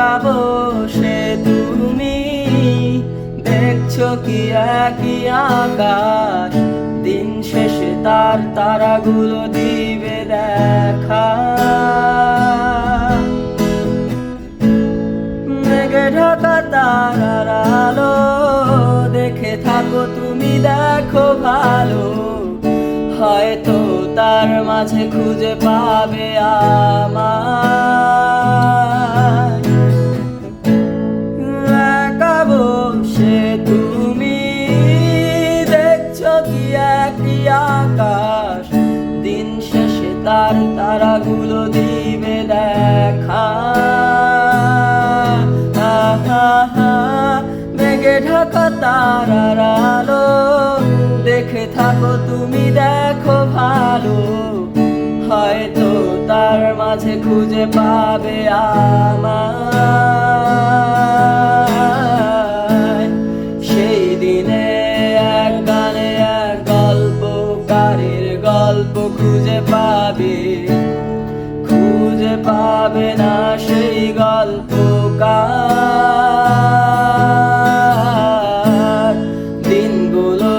একা বসে তুমি দেখছো কি একই আকাশ, দিন শেষে তার তারাগুলো দিবে দেখা। মেঘে ঢাকা তারার আলো দেখে থাকো তুমি, দেখো ভালো, হয়তো তার মাঝে খুঁজে পাবে আমায়। একা বসে তুমি দেখছো কি একই আকাশ, দিন শেষে তার তারাগুলো দিবে দেখা। মেঘে ঢাকা তারার আলো দেখে থাকো তুমি, দেখো ভালো, হয়তো তার মাঝে খুঁজে পাবে আমায়। সেই দিনে এক গানে এক গল্পকারের গল্প খুঁজে পাবে না সেই গল্পকার। দিনগুলো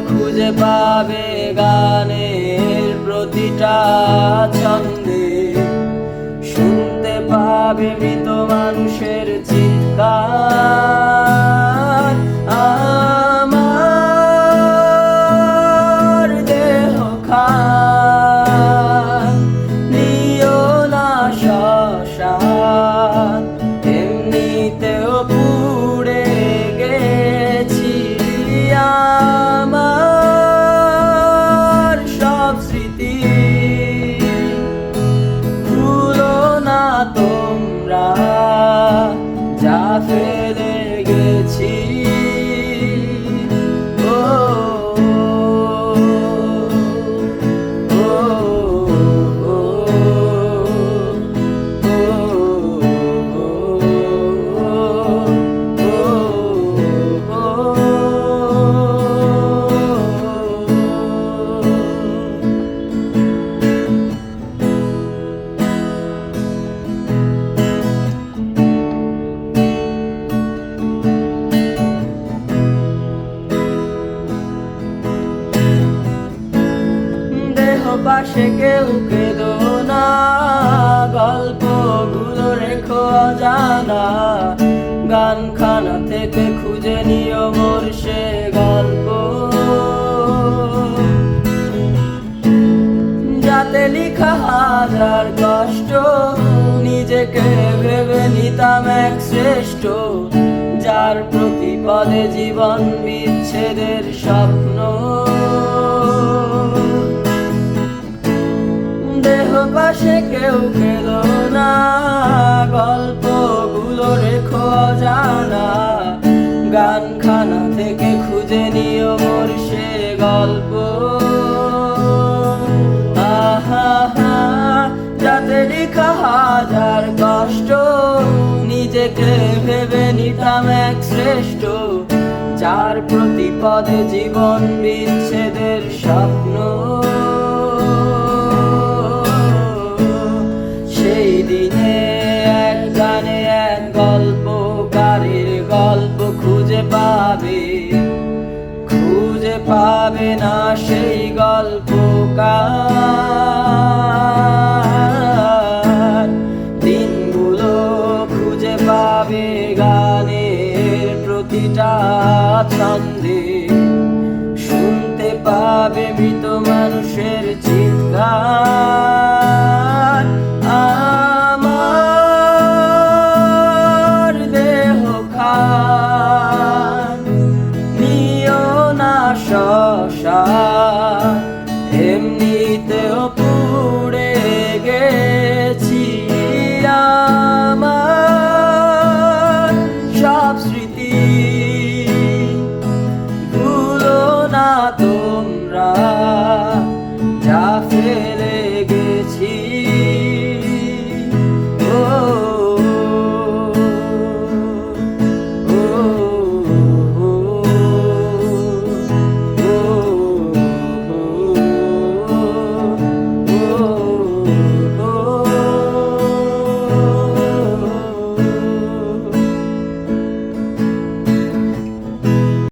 খুঁজে পাবে গানের প্রতিটা ছন্দে, শুনতে পাবে মৃত মানুষের চিৎকার। আমার দেহ খান নিও না শ্মশান, এমনিতেও পুড়ে গেছি আমার সব স্মৃতি। ভুলো না তোমরা যা ফেলে গেছি। পাশে কেউ কেঁদো না, গল্পগুলো রেখো অজানা, গানখানা থেকে খুঁজে নিও মোর সে গল্প। যাতে লিখা হাজার কষ্ট, নিজেকে ভেবে নিতাম এক শ্রেষ্ঠ, যার প্রতি পদে জীবন বিচ্ছেদের স্বপ্ন। দেহ পাশে কেউ কেঁদো না, গল্পগুলো রেখো অজানা, গানখানা থেকে খুঁজে নিও মোর সে গল্প। যাতে লিখা হাজার কষ্ট, নিজেকে ভেবে নিতাম এক শ্রেষ্ঠ, যার প্রতি পদে জীবন বিচ্ছেদের স্বপ্ন। সেই দিনে এক গানে এক গল্পকারের গল্প খুঁজে পাবে না সেই গল্পকার।